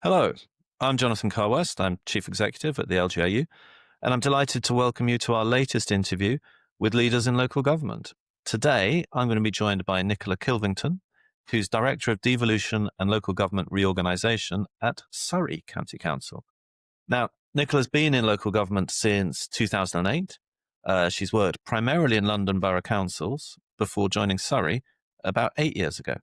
Hello, I'm Jonathan Carr-West. I'm Chief Executive at the LGIU, and I'm delighted to welcome you to our latest interview with leaders in local government. Today, I'm going to be joined by Nicola Kilvington, who's Director of Devolution and Local Government Reorganisation at Surrey County Council. Now, Nicola's been in local government since 2008. She's worked primarily in London Borough Councils before joining Surrey about 8 years ago.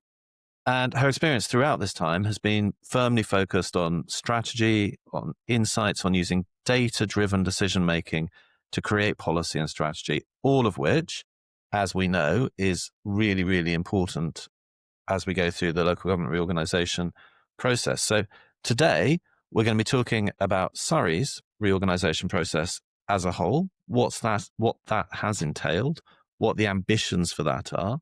And her experience throughout this time has been firmly focused on strategy, on insights, on using data-driven decision-making to create policy and strategy, all of which, as we know, is really, really important as we go through the local government reorganisation process. So today, we're going to be talking about Surrey's reorganisation process as a whole, what that has entailed, what the ambitions for that are.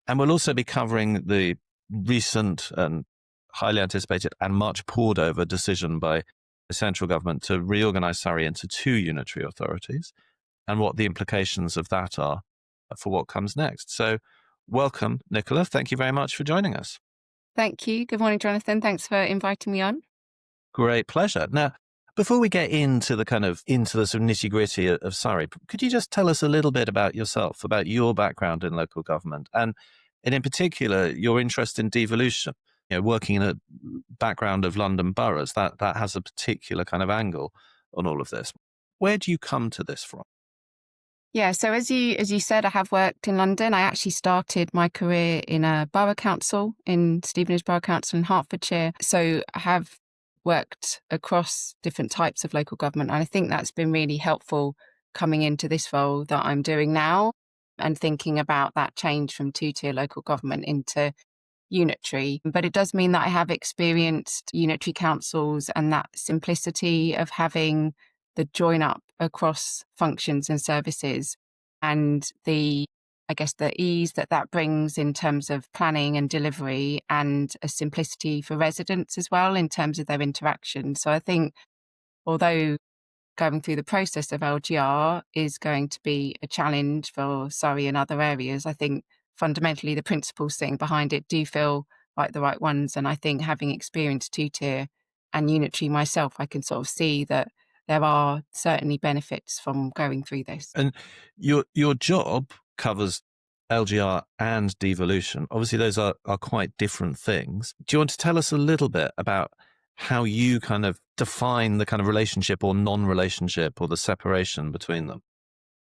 And we'll also be covering the recent and highly anticipated and much pored over decision by the central government to reorganise Surrey into two unitary authorities and what the implications of that are for what comes next. So welcome, Nicola. Thank you very much for joining us. Thank you. Good morning, Jonathan. Thanks for inviting me on. Great pleasure. Now, before we get into the sort of nitty-gritty of Surrey, could you just tell us a little bit about yourself, about your background in local government, and in particular, your interest in devolution? You know, working in a background of London boroughs, that has a particular kind of angle on all of this. Where do you come to this from? Yeah, so as you said, I have worked in London. I actually started my career in a borough council, in Stevenage Borough Council in Hertfordshire. So I have worked across different types of local government. And I think that's been really helpful coming into this role that I'm doing now and thinking about that change from two-tier local government into unitary. But it does mean that I have experienced unitary councils and that simplicity of having the join up across functions and services and the ease that brings in terms of planning and delivery and a simplicity for residents as well in terms of their interaction. So I think although going through the process of LGR is going to be a challenge for Surrey and other areas, I think fundamentally the principles sitting behind it do feel like the right ones. And I think having experienced two-tier and unitary myself, I can sort of see that there are certainly benefits from going through this. And your job covers LGR and devolution. Obviously, those are quite different things. Do you want to tell us a little bit about how you kind of define the kind of relationship or non-relationship or the separation between them?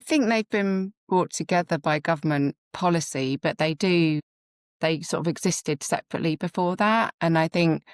I think they've been brought together by government policy, but they sort of existed separately before that. And I think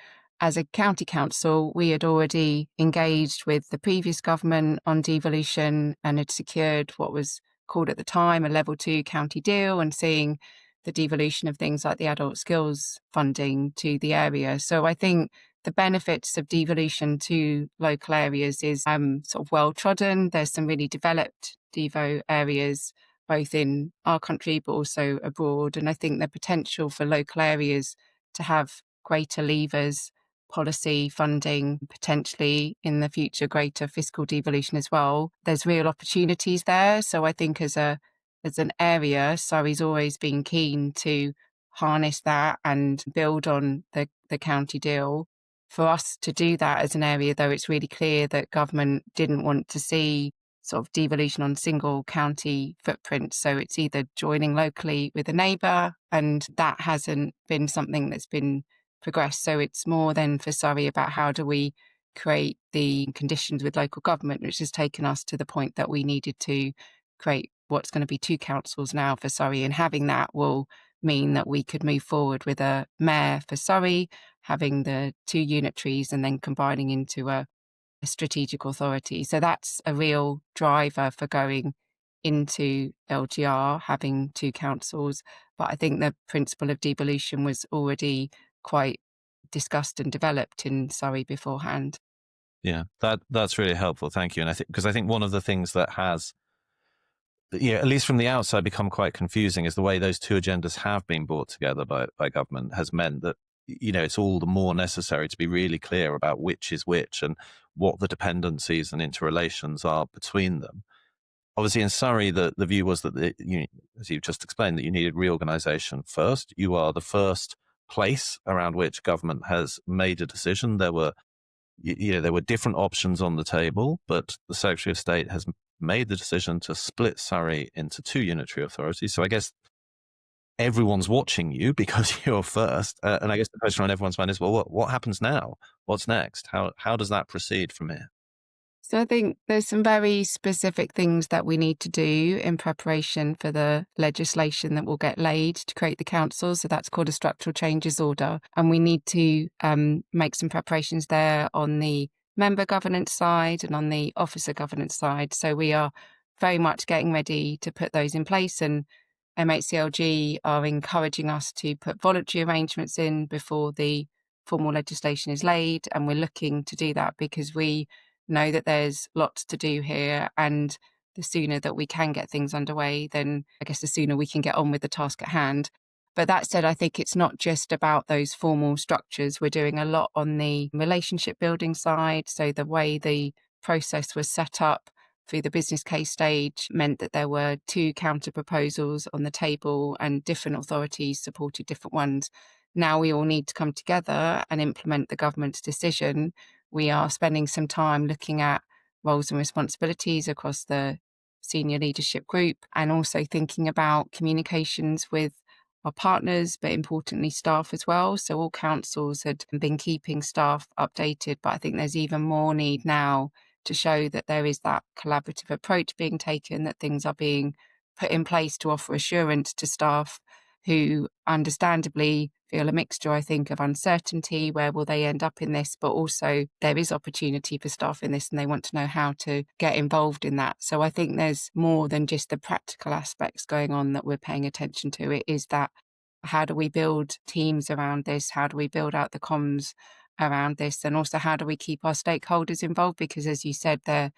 as a county council, we had already engaged with the previous government on devolution and had secured what was called at the time a level 2 county deal and seeing the devolution of things like the adult skills funding to the area. So I think the benefits of devolution to local areas is sort of well trodden. There's some really developed Devo areas, both in our country, but also abroad. And I think the potential for local areas to have greater levers, policy funding, potentially in the future, greater fiscal devolution as well. There's real opportunities there. So I think as an area, Surrey's always been keen to harness that and build on the county deal. For us to do that as an area, though, it's really clear that government didn't want to see sort of devolution on single county footprint. So it's either joining locally with a neighbour, and that hasn't been something that's been progressed. So it's more then for Surrey about how do we create the conditions with local government, which has taken us to the point that we needed to create what's going to be two councils now for Surrey. And having that will mean that we could move forward with a mayor for Surrey, having the two unitaries and then combining into a strategic authority. So that's a real driver for going into LGR, having two councils. But I think the principle of devolution was already quite discussed and developed in Surrey beforehand. Yeah, that's really helpful. Thank you. And I think one of the things that has, at least from the outside, become quite confusing is the way those two agendas have been brought together by government has meant that, it's all the more necessary to be really clear about which is which and what the dependencies and interrelations are between them. Obviously, in Surrey, the view was that, as you've just explained, that you needed reorganisation first. You are the first place around which government has made a decision. There were there were different options on the table, but the Secretary of State has made the decision to split Surrey into two unitary authorities. So I guess everyone's watching you because you're first. And I guess the question on everyone's mind is, well, what happens now? What's next? How does that proceed from here? So I think there's some very specific things that we need to do in preparation for the legislation that will get laid to create the council. So that's called a structural changes order. And we need to make some preparations there on the member governance side and on the officer governance side. So we are very much getting ready to put those in place. And MHCLG are encouraging us to put voluntary arrangements in before the formal legislation is laid. And we're looking to do that because we know that there's lots to do here, and the sooner that we can get things underway, then I guess the sooner we can get on with the task at hand. But that said, I think it's not just about those formal structures. We're doing a lot on the relationship building side. So the way the process was set up through the business case stage meant that there were two counter proposals on the table and different authorities supported different ones. Now we all need to come together and implement the government's decision. We are spending some time looking at roles and responsibilities across the senior leadership group and also thinking about communications with our partners, but importantly staff as well. So all councils had been keeping staff updated, but I think there's even more need now to show that there is that collaborative approach being taken, that things are being put in place to offer assurance to staff who understandably feel a mixture, I think, of uncertainty. Where will they end up in this? But also there is opportunity for staff in this and they want to know how to get involved in that. So I think there's more than just the practical aspects going on that we're paying attention to. It is that how do we build teams around this? How do we build out the comms around this? And also how do we keep our stakeholders involved? Because as you said there,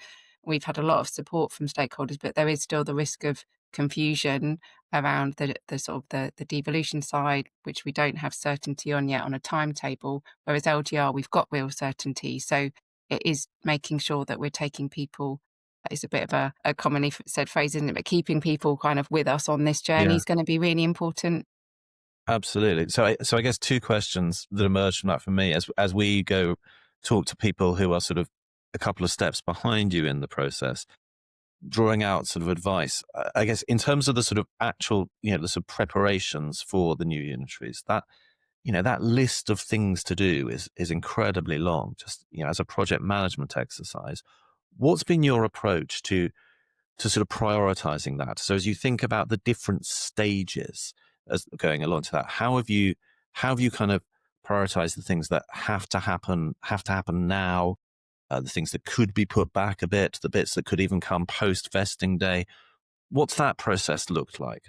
we've had a lot of support from stakeholders, but there is still the risk of confusion around the sort of the devolution side, which we don't have certainty on yet on a timetable, whereas LGR, we've got real certainty. So it is making sure that we're taking people, that is a bit of a commonly said phrase, isn't it? But keeping people kind of with us on this journey is going to be really important. Absolutely. So I guess two questions that emerge from that for me as we go talk to people who are sort of a couple of steps behind you in the process, drawing out sort of advice. I guess in terms of the sort of actual, the sort of preparations for the new unitaries, that that list of things to do is incredibly long. Just as a project management exercise, what's been your approach to sort of prioritizing that? So as you think about the different stages as going along to that, how have you kind of prioritized the things that have to happen now, the things that could be put back a bit, the bits that could even come post vesting day? What's that process looked like?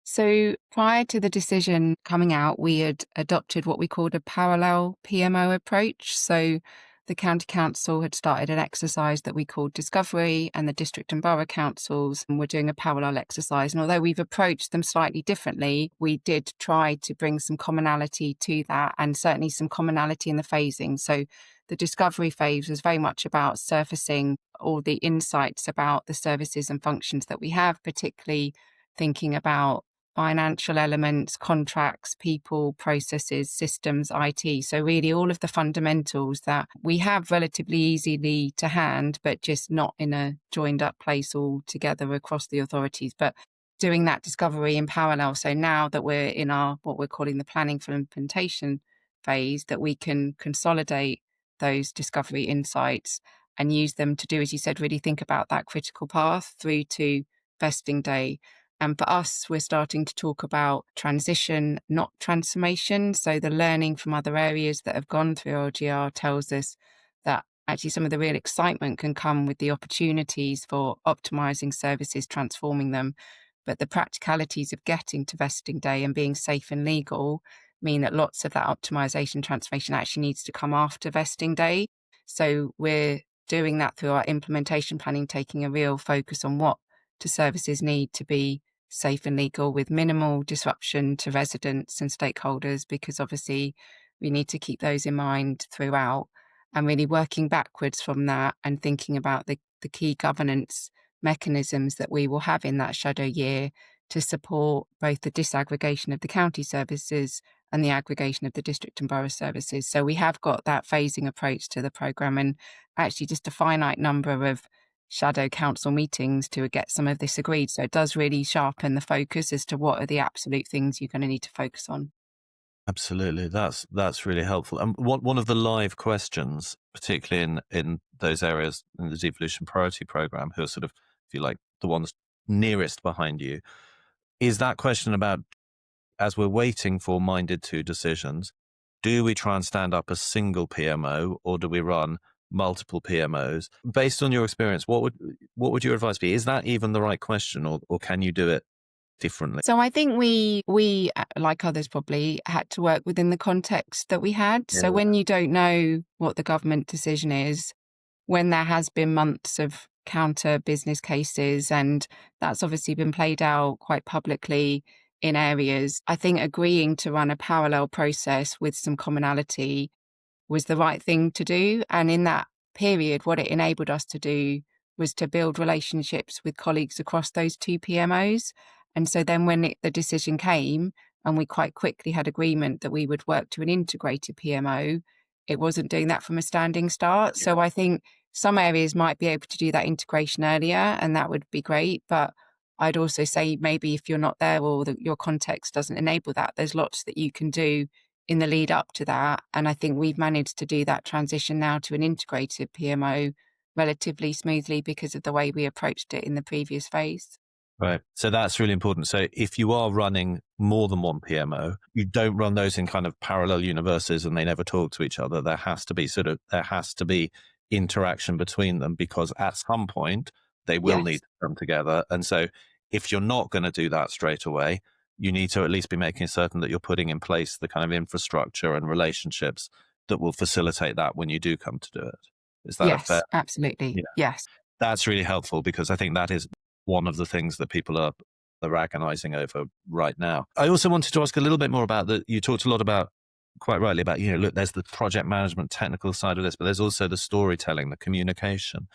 So prior to the decision coming out, we had adopted what we called a parallel PMO approach. So the County Council had started an exercise that we called Discovery, and the district and borough councils were doing a parallel exercise. And although we've approached them slightly differently, we did try to bring some commonality to that, and certainly some commonality in the phasing. So the Discovery phase was very much about surfacing all the insights about the services and functions that we have, particularly thinking about financial elements, contracts, people, processes, systems, IT. So really all of the fundamentals that we have relatively easily to hand, but just not in a joined up place all together across the authorities. But doing that discovery in parallel. So now that we're in our, what we're calling the planning for implementation phase, that we can consolidate those discovery insights and use them to do, as you said, really think about that critical path through to vesting day. And for us, we're starting to talk about transition, not transformation. So the learning from other areas that have gone through LGR tells us that actually some of the real excitement can come with the opportunities for optimizing services, transforming them. But the practicalities of getting to vesting day and being safe and legal mean that lots of that optimization transformation actually needs to come after vesting day. So we're doing that through our implementation planning, taking a real focus on what do services need to be safe and legal with minimal disruption to residents and stakeholders, because obviously we need to keep those in mind throughout, and really working backwards from that and thinking about the key governance mechanisms that we will have in that shadow year to support both the disaggregation of the county services and the aggregation of the district and borough services. So we have got that phasing approach to the programme, and actually just a finite number of shadow council meetings to get some of this agreed. So it does really sharpen the focus as to what are the absolute things you're going to need to focus on. Absolutely, that's really helpful. And one of the live questions, particularly in those areas in the devolution priority program, who are sort of, if you like, the ones nearest behind you, is that question about, as we're waiting for minded to decisions, do we try and stand up a single PMO or do we run multiple PMOs? Based on your experience, what would your advice be? Is that even the right question, or can you do it differently? So I think we like others probably had to work within the context that we had. Yeah. So when you don't know what the government decision is, when there has been months of counter business cases, and that's obviously been played out quite publicly in areas, I think agreeing to run a parallel process with some commonality was the right thing to do. And in that period, what it enabled us to do was to build relationships with colleagues across those two PMOs. And so then when the decision came and we quite quickly had agreement that we would work to an integrated PMO, it wasn't doing that from a standing start. Yeah. So I think some areas might be able to do that integration earlier, and that would be great. But I'd also say maybe if you're not there or your context doesn't enable that, there's lots that you can do in the lead up to that. And I think we've managed to do that transition now to an integrated PMO relatively smoothly because of the way we approached it in the previous phase. Right. So that's really important. So if you are running more than one PMO, you don't run those in kind of parallel universes and they never talk to each other. There has to be interaction between them, because at some point they will need to come together. And so if you're not going to do that straight away, you need to at least be making certain that you're putting in place the kind of infrastructure and relationships that will facilitate that when you do come to do it. Is that a fair? Absolutely. Yeah. Yes. That's really helpful, because I think that is one of the things that people are agonizing over right now. I also wanted to ask a little bit more about you talked a lot about, quite rightly, about, look, there's the project management technical side of this, but there's also the storytelling, the communication,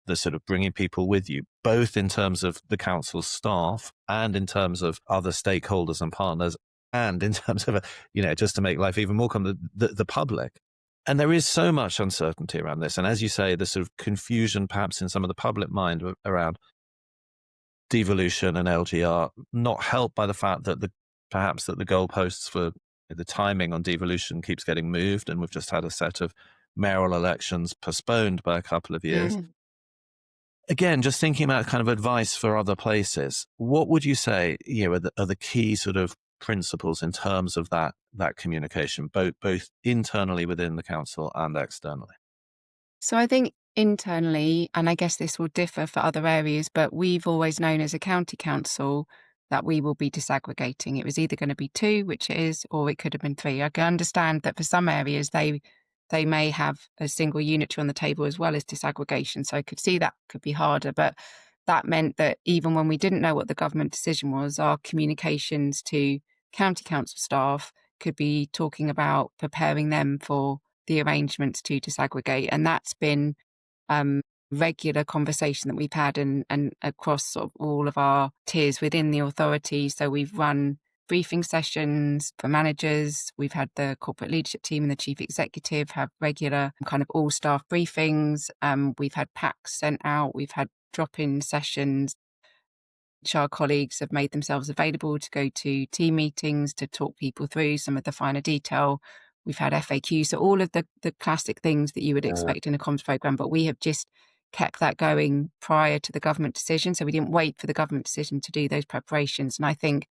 the sort of bringing people with you, both in terms of the council's staff and in terms of other stakeholders and partners, and in terms of, just to make life even more common, the public. And there is so much uncertainty around this. And as you say, the sort of confusion perhaps in some of the public mind around devolution and LGR, not helped by the fact that perhaps the goalposts for the timing on devolution keeps getting moved, and we've just had a set of mayoral elections postponed by a couple of years. Mm. Again, just thinking about kind of advice for other places, what would you say are the key sort of principles in terms of that communication, both internally within the council and externally? So I think internally, and I guess this will differ for other areas, but we've always known as a county council that we will be disaggregating. It was either going to be 2, which it is, or it could have been 3. I can understand that for some areas they may have a single unitary on the table as well as disaggregation. So I could see that could be harder, but that meant that even when we didn't know what the government decision was, our communications to county council staff could be talking about preparing them for the arrangements to disaggregate. And that's been regular conversation that we've had and across sort of all of our tiers within the authority. So we've run briefing sessions for managers. We've had the corporate leadership team and the chief executive have regular kind of all staff briefings. We've had packs sent out. We've had drop-in sessions. HR colleagues have made themselves available to go to team meetings to talk people through some of the finer detail. We've had FAQs, so all of the classic things that you would expect in a comms programme, but we have just kept that going prior to the government decision. So we didn't wait for the government decision to do those preparations. And I think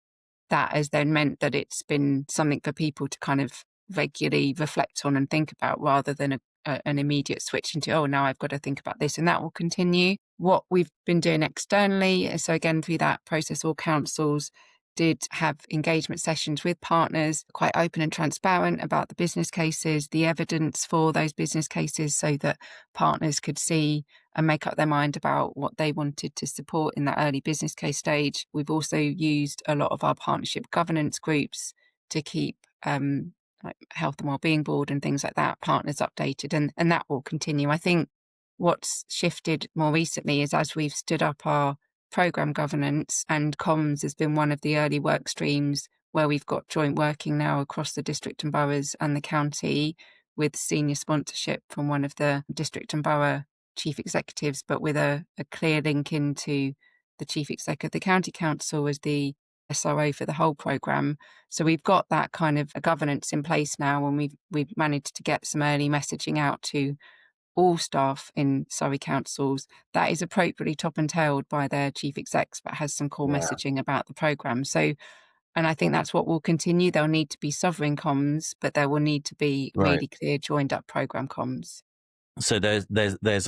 that has then meant that it's been something for people to kind of regularly reflect on and think about, rather than an immediate switch into, oh, now I've got to think about this. And that will continue. What we've been doing externally, so again, through that process, all councils did have engagement sessions with partners, quite open and transparent about the business cases, the evidence for those business cases, so that partners could see and make up their mind about what they wanted to support in that early business case stage. We've also used a lot of our partnership governance groups to keep like health and wellbeing board and things like that, partners updated, and that will continue. I think what's shifted more recently is as we've stood up our programme governance, and comms has been one of the early work streams where we've got joint working now across the district and boroughs and the county, with senior sponsorship from one of the district and borough chief executives, but with a clear link into the chief exec of the county council as the SRO for the whole programme. So we've got that kind of a governance in place now, and we've managed to get some early messaging out to all staff in Surrey councils that is appropriately top and tailed by their chief execs, but has some core messaging about the programme. So, and I think that's what will continue. There'll need to be sovereign comms, but there will need to be really clear joined up programme comms. So there's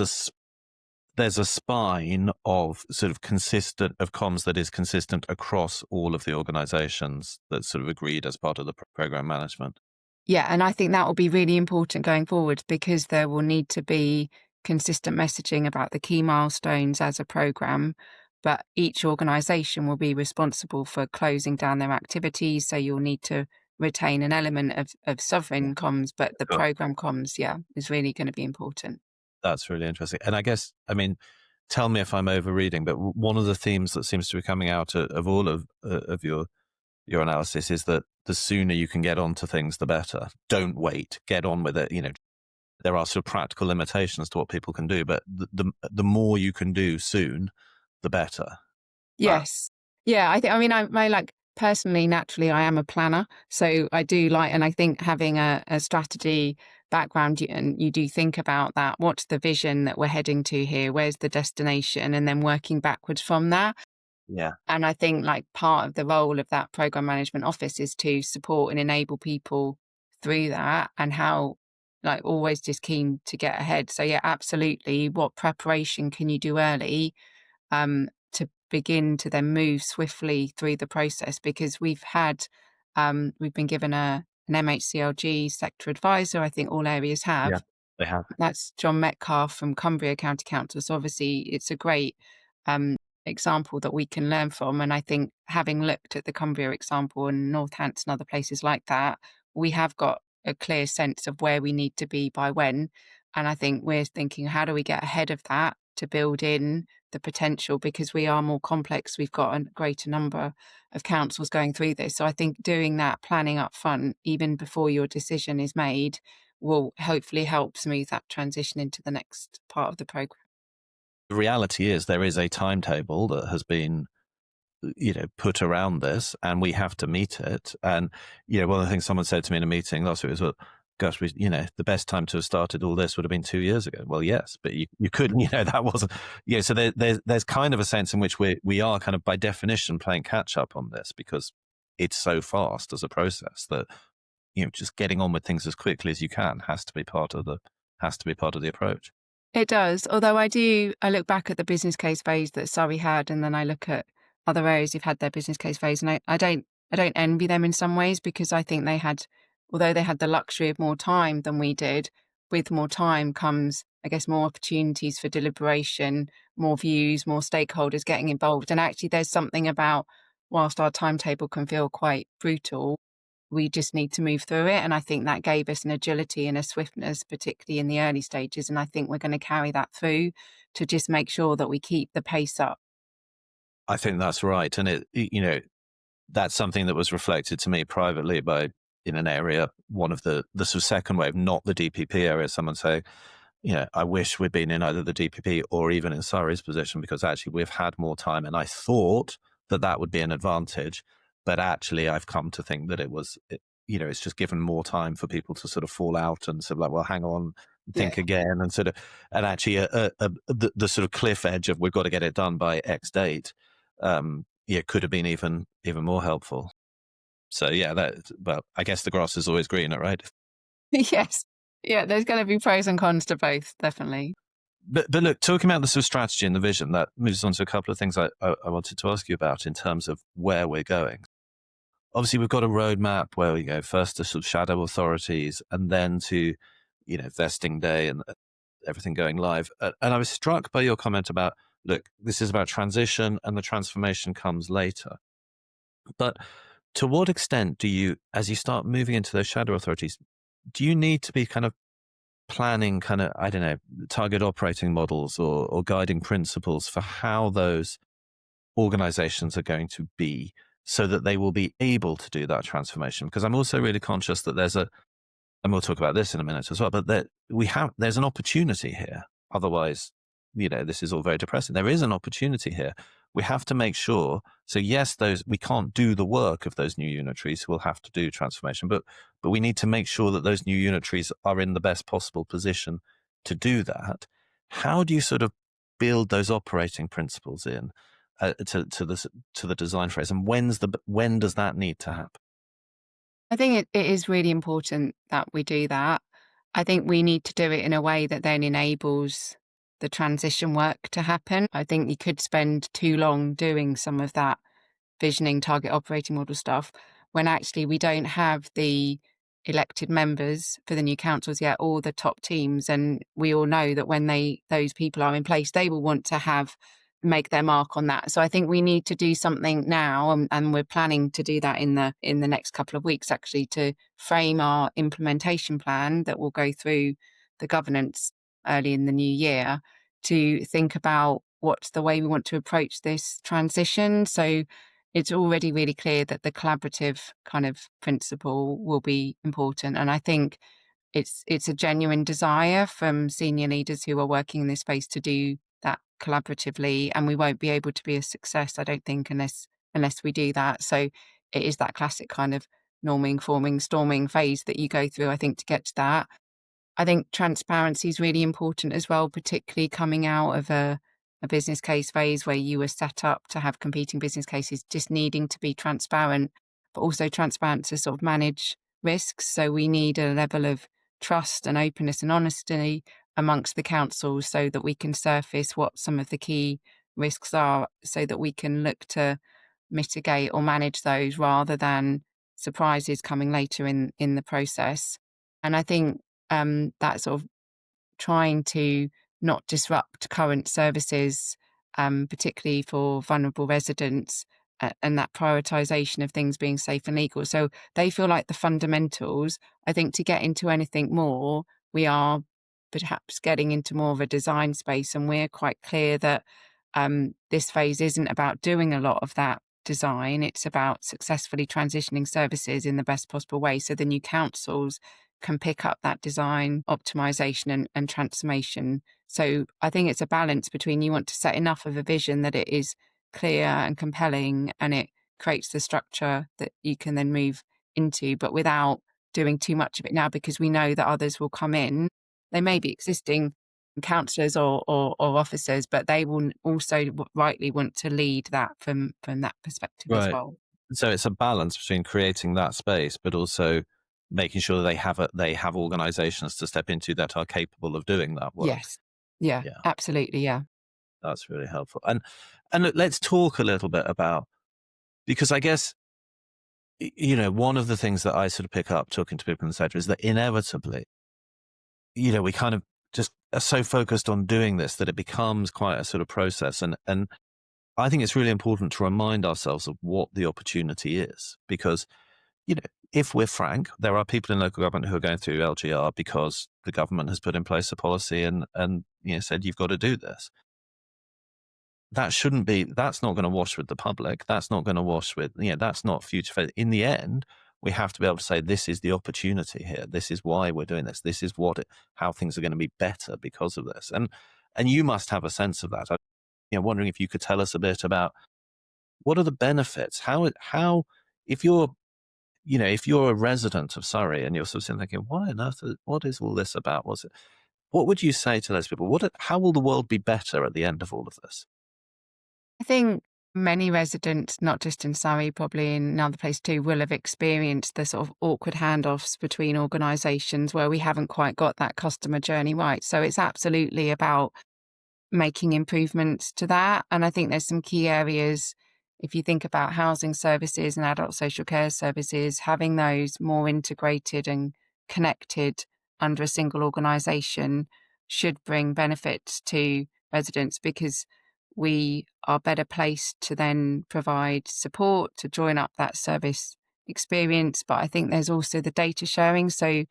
a spine of sort of consistent of comms that is consistent across all of the organisations that's sort of agreed as part of the programme management. Yeah, and I think that will be really important going forward, because there will need to be consistent messaging about the key milestones as a programme, but each organisation will be responsible for closing down their activities. So you'll need to retain an element of sovereign comms, but the programme comms, is really going to be important. That's really interesting. And I guess, I mean, tell me if I'm overreading, but one of the themes that seems to be coming out of all of your analysis is that the sooner you can get onto things, the better. Don't wait. Get on with it. You know, there are sort of practical limitations to what people can do, but the more you can do soon, the better. Yes. Yeah, I mean, I like personally, naturally, I am a planner. So I do like, and I think having a strategy background, and you do think about that. What's the vision that we're heading to here? Where's the destination? And then working backwards from that. Yeah. And I think like part of the role of that programme management office is to support and enable people through that, and how, like, always just keen to get ahead. So yeah, absolutely. What preparation can you do early to begin to then move swiftly through the process? Because we've been given an MHCLG sector advisor. I think all areas have. Yeah, they have. That's John Metcalf from Cumbria County Council. So obviously it's a great example that we can learn from. And I think, having looked at the Cumbria example and Northampton and other places like that, we have got a clear sense of where we need to be by when. And I think we're thinking, how do we get ahead of that to build in the potential? Because we are more complex. We've got a greater number of councils going through this. So I think doing that planning up front, even before your decision is made, will hopefully help smooth that transition into the next part of the programme. The reality is there is a timetable that has been, put around this, and we have to meet it. And, one of the things someone said to me in a meeting last week was, well, gosh, the best time to have started all this would have been 2 years ago. Well, yes, but you couldn't, that wasn't, so there's kind of a sense in which we are kind of by definition playing catch up on this, because it's so fast as a process that, just getting on with things as quickly as you can has to be part of the approach. It does. Although I look back at the business case phase that Surrey had, and then I look at other areas who've had their business case phase, and I don't envy them in some ways, because I think although they had the luxury of more time than we did, with more time comes, I guess, more opportunities for deliberation, more views, more stakeholders getting involved. And actually there's something about, whilst our timetable can feel quite brutal, we just need to move through it. And I think that gave us an agility and a swiftness, particularly in the early stages. And I think we're going to carry that through to just make sure that we keep the pace up. I think that's right. And that's something that was reflected to me privately by, in an area, one of the sort of second wave, not the DPP area, someone saying, I wish we'd been in either the DPP or even in Surrey's position, because actually we've had more time. And I thought that would be an advantage. But actually, I've come to think that it's just given more time for people to sort of fall out and sort of like, well, hang on, think again, and sort of, and actually the sort of cliff edge of we've got to get it done by X date, could have been even more helpful. So well, I guess the grass is always greener, right? Yes. Yeah, there's going to be pros and cons to both, definitely. But look, talking about the sort of strategy and the vision, that moves on to a couple of things I wanted to ask you about in terms of where we're going. Obviously, we've got a roadmap where we go first to sort of shadow authorities, and then to, vesting day and everything going live. And I was struck by your comment about, look, this is about transition and the transformation comes later. But to what extent do you, as you start moving into those shadow authorities, do you need to be kind of planning kind of, I don't know, target operating models or guiding principles for how those organizations are going to be so that they will be able to do that transformation? Because I'm also really conscious that and we'll talk about this in a minute as well, but there's an opportunity here. Otherwise, this is all very depressing. There is an opportunity here. We have to make sure. So yes, we can't do the work of those new unitaries who will have to do transformation, but we need to make sure that those new unitaries are in the best possible position to do that. How do you sort of build those operating principles in to the design phase, and when does that need to happen? I think it is really important that we do that. I think we need to do it in a way that then enables the transition work to happen. I think you could spend too long doing some of that visioning, target operating model stuff when actually we don't have the elected members for the new councils yet, or the top teams. And we all know that when those people are in place, they will want to make their mark on that. So I think we need to do something now, and we're planning to do that in the next couple of weeks, actually, to frame our implementation plan that will go through the governance early in the new year, to think about what's the way we want to approach this transition. So it's already really clear that the collaborative kind of principle will be important. And I think it's a genuine desire from senior leaders who are working in this space to do that collaboratively, and we won't be able to be a success, I don't think, unless we do that. So it is that classic kind of norming, forming, storming phase that you go through, I think, to get to that. I think transparency is really important as well, particularly coming out of a business case phase where you were set up to have competing business cases, just needing to be transparent, but also transparent to sort of manage risks. So we need a level of trust and openness and honesty amongst the councils so that we can surface what some of the key risks are, so that we can look to mitigate or manage those rather than surprises coming later in the process. And I think that sort of trying to not disrupt current services, particularly for vulnerable residents, and that prioritisation of things being safe and legal. So they feel like the fundamentals. I think to get into anything more, we are perhaps getting into more of a design space, and we're quite clear that this phase isn't about doing a lot of that design. It's about successfully transitioning services in the best possible way so the new councils can pick up that design optimization and transformation. So I think it's a balance between, you want to set enough of a vision that it is clear and compelling and it creates the structure that you can then move into, but without doing too much of it now, because we know that others will come in. They may be existing councillors or officers, but they will also rightly want to lead that from that perspective as Right. well. So it's a balance between creating that space, but also making sure that they have organizations to step into that are capable of doing that work. Yes. Yeah. Absolutely. Yeah. That's really helpful. And look, let's talk a little bit about, because I guess, one of the things that I sort of pick up talking to people in the sector is that inevitably, we kind of just are so focused on doing this that it becomes quite a sort of process. And I think it's really important to remind ourselves of what the opportunity is, because, if we're frank, there are people in local government who are going through LGR because the government has put in place a policy and said, you've got to do this. That's not going to wash with the public. That's not going to wash with, that's not future faith. In the end, we have to be able to say, this is the opportunity here. This is why we're doing this. This is how things are going to be better because of this. And you must have a sense of that. I'm wondering if you could tell us a bit about what are the benefits? How if you're a resident of Surrey and you're sort of sitting thinking, why on earth, what is all this about? What would you say to those people? How will the world be better at the end of all of this? I think many residents, not just in Surrey, probably in another place too, will have experienced the sort of awkward handoffs between organisations where we haven't quite got that customer journey right. So it's absolutely about making improvements to that. And I think there's some key areas. If you think about housing services and adult social care services, having those more integrated and connected under a single organisation should bring benefits to residents, because we are better placed to then provide support to join up that service experience. But I think there's also the data sharing. So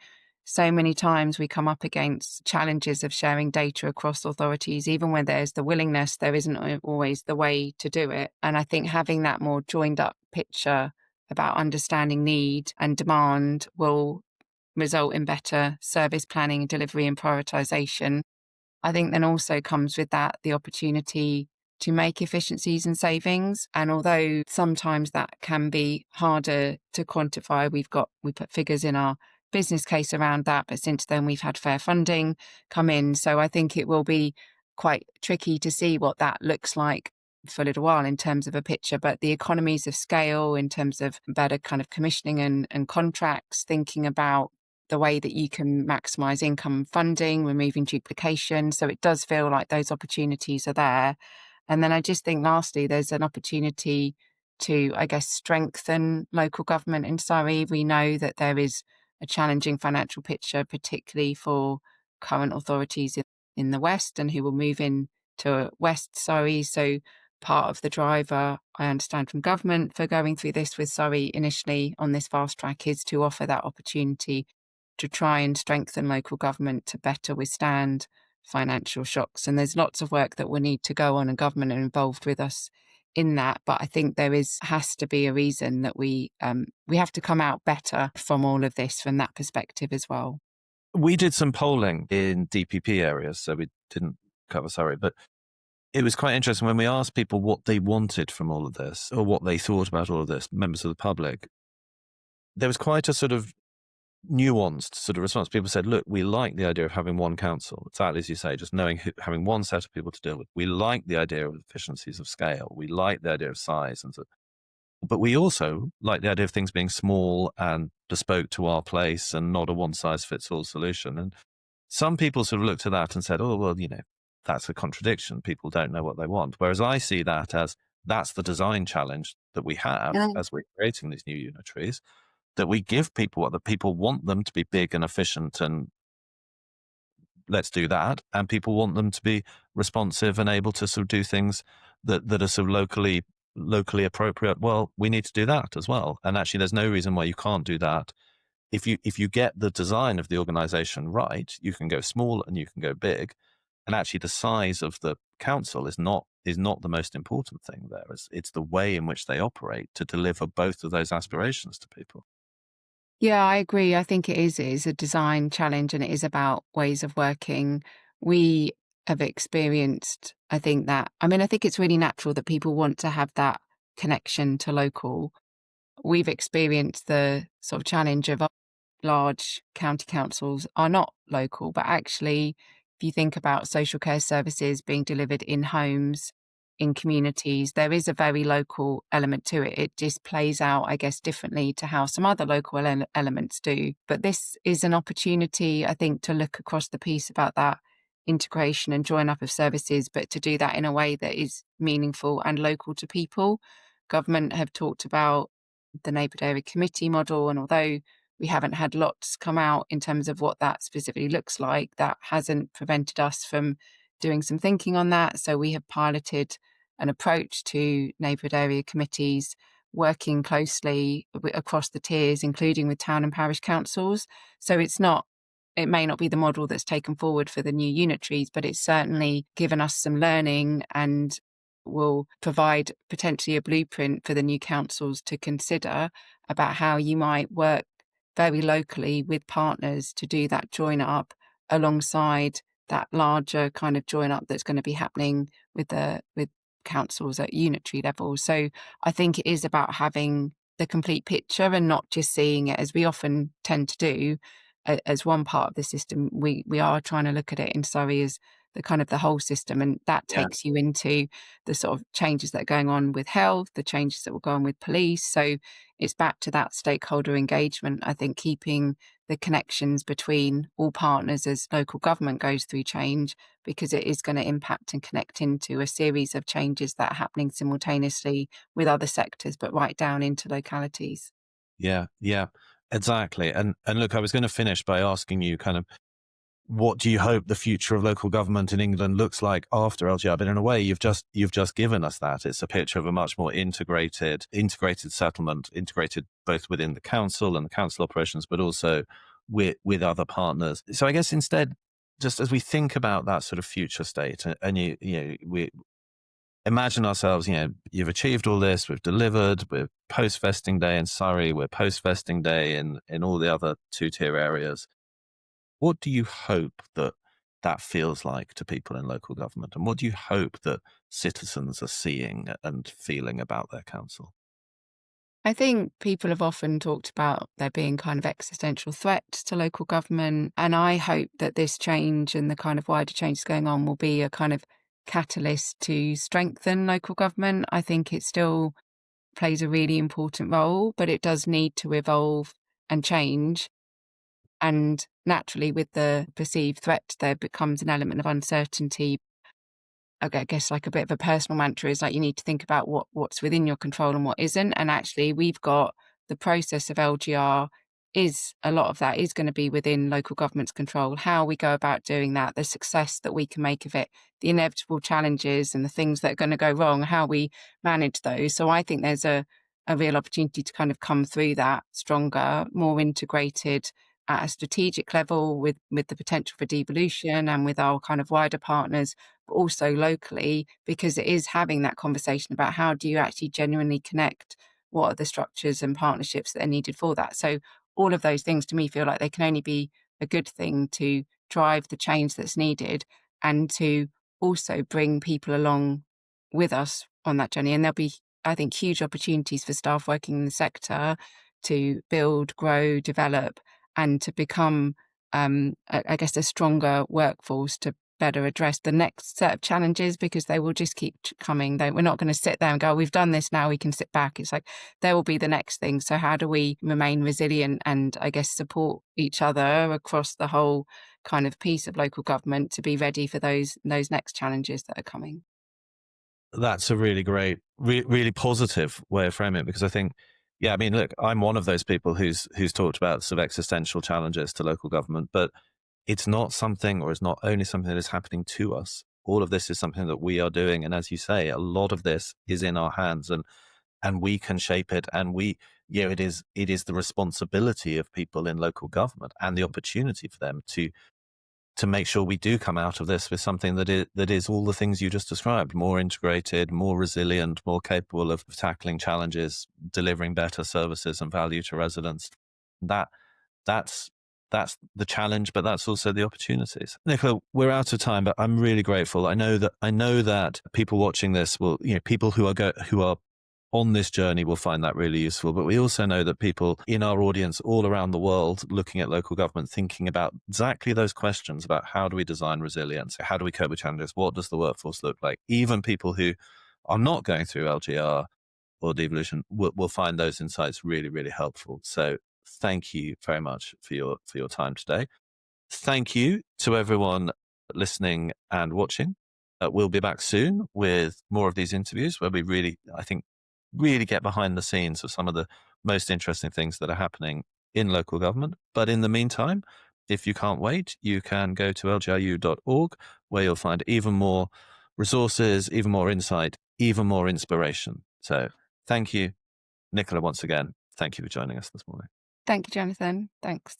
so many times we come up against challenges of sharing data across authorities. Even when there's the willingness, there isn't always the way to do it. And I think having that more joined up picture about understanding need and demand will result in better service planning, delivery and prioritisation. I think then also comes with that the opportunity to make efficiencies and savings. And although sometimes that can be harder to quantify, we put figures in our business case around that, but since then we've had fair funding come in. So I think it will be quite tricky to see what that looks like for a little while in terms of a picture, but the economies of scale in terms of better kind of commissioning and contracts, thinking about the way that you can maximise income funding, removing duplication. So it does feel like those opportunities are there. And then I just think lastly, there's an opportunity to, I guess, strengthen local government in Surrey. We know that there is a challenging financial picture, particularly for current authorities in the West and who will move in to West Surrey. So part of the driver, I understand from government, for going through this with Surrey initially on this fast track is to offer that opportunity to try and strengthen local government to better withstand financial shocks. And there's lots of work that will need to go on, and government are involved with us in that. But I think there has to be a reason that we have to come out better from all of this from that perspective as well. We did some polling in DPP areas, so we didn't cover Surrey, but it was quite interesting when we asked people what they wanted from all of this or what they thought about all of this, members of the public. There was quite a sort of nuanced sort of response. People said, look, we like the idea of having one council. Exactly as you say, just knowing having one set of people to deal with. We like the idea of efficiencies of scale. We like the idea of size. But we also like the idea of things being small and bespoke to our place and not a one-size-fits-all solution. And some people sort of looked at that and said, oh, well, that's a contradiction. People don't know what they want. Whereas I see that as that's the design challenge that we have as we're creating these new unitaries, that we give people what the people want them to be big and efficient, and let's do that. And people want them to be responsive and able to sort of do things that are sort of locally appropriate. Well, we need to do that as well. And actually, there's no reason why you can't do that. If you get the design of the organization right, you can go small and you can go big. And actually, the size of the council is not the most important thing there. It's the way in which they operate to deliver both of those aspirations to people. Yeah, I agree. I think it is a design challenge, and it is about ways of working. We have experienced, I think it's really natural that people want to have that connection to local. We've experienced the sort of challenge of large county councils are not local, but actually, if you think about social care services being delivered in homes, in communities, there is a very local element to it. It just plays out, I guess, differently to how some other local elements do. But this is an opportunity, I think, to look across the piece about that integration and join up of services, but to do that in a way that is meaningful and local to people. Government have talked about the neighbourhood area committee model, and although we haven't had lots come out in terms of what that specifically looks like, that hasn't prevented us from doing some thinking on that. So we have piloted an approach to neighbourhood area committees, working closely across the tiers, including with town and parish councils. So it may not be the model that's taken forward for the new unitaries, but it's certainly given us some learning and will provide potentially a blueprint for the new councils to consider about how you might work very locally with partners to do that join up alongside that larger kind of join up that's going to be happening with councils at unitary level. So I think it is about having the complete picture and not just seeing it, as we often tend to do, as one part of the system. We are trying to look at it in Surrey as the whole system, and that takes you into the sort of changes that are going on with health, the changes that will go on with police. So it's back to that stakeholder engagement, I think, keeping the connections between all partners as local government goes through change, because it is going to impact and connect into a series of changes that are happening simultaneously with other sectors, but right down into localities. Yeah, exactly. And look, I was going to finish by asking you kind of, what do you hope the future of local government in England looks like after LGR? But in a way, you've just given us that. It's a picture of a much more integrated settlement, integrated both within the council and the council operations, but also with other partners. So I guess instead, just as we think about that sort of future state, and we imagine ourselves, you've achieved all this, we've delivered, we're post-vesting day in Surrey, we're post-vesting day in all the other two-tier areas. What do you hope that feels like to people in local government? And what do you hope that citizens are seeing and feeling about their council? I think people have often talked about there being kind of existential threats to local government. And I hope that this change and the kind of wider changes going on will be a kind of catalyst to strengthen local government. I think it still plays a really important role, but it does need to evolve and change. And naturally, with the perceived threat, there becomes an element of uncertainty. I guess like a bit of a personal mantra is like you need to think about what's within your control and what isn't. And actually, we've got the process of LGR is a lot of that is going to be within local government's control. How we go about doing that, the success that we can make of it, the inevitable challenges and the things that are going to go wrong, how we manage those. So I think there's a real opportunity to kind of come through that stronger, more integrated at a strategic level with the potential for devolution and with our kind of wider partners, but also locally, because it is having that conversation about how do you actually genuinely connect, what are the structures and partnerships that are needed for that. So all of those things to me feel like they can only be a good thing to drive the change that's needed and to also bring people along with us on that journey. And there'll be, I think, huge opportunities for staff working in the sector to build, grow, develop, and to become, I guess, a stronger workforce to better address the next set of challenges, because they will just keep coming. We're not going to sit there and go, we've done this, now we can sit back. It's like there will be the next thing. So how do we remain resilient and, I guess, support each other across the whole kind of piece of local government to be ready for those next challenges that are coming? That's a really great, really positive way of framing it, because I think, yeah, I mean, look, I'm one of those people who's talked about sort of existential challenges to local government, but it's not something, or it's not only something that is happening to us. All of this is something that we are doing, and as you say, a lot of this is in our hands, and we can shape it. And it is the responsibility of people in local government and the opportunity for them to make sure we do come out of this with something that is all the things you just described: more integrated, more resilient, more capable of tackling challenges, delivering better services and value to residents. That's that's the challenge, but that's also the opportunities. Nicola, we're out of time, but I'm really grateful. I know that people watching this will, people who are on this journey will find that really useful. But we also know that people in our audience all around the world looking at local government, thinking about exactly those questions about how do we design resilience? How do we cope with challenges? What does the workforce look like? Even people who are not going through LGR or devolution will find those insights really, really helpful. So thank you very much for your time today. Thank you to everyone listening and watching. We'll be back soon with more of these interviews where we really, I think, really get behind the scenes of some of the most interesting things that are happening in local government. But in the meantime, if you can't wait, you can go to lgiu.org, where you'll find even more resources, even more insight, even more inspiration. So thank you, Nicola, once again. Thank you for joining us this morning. Thank you, Jonathan. Thanks.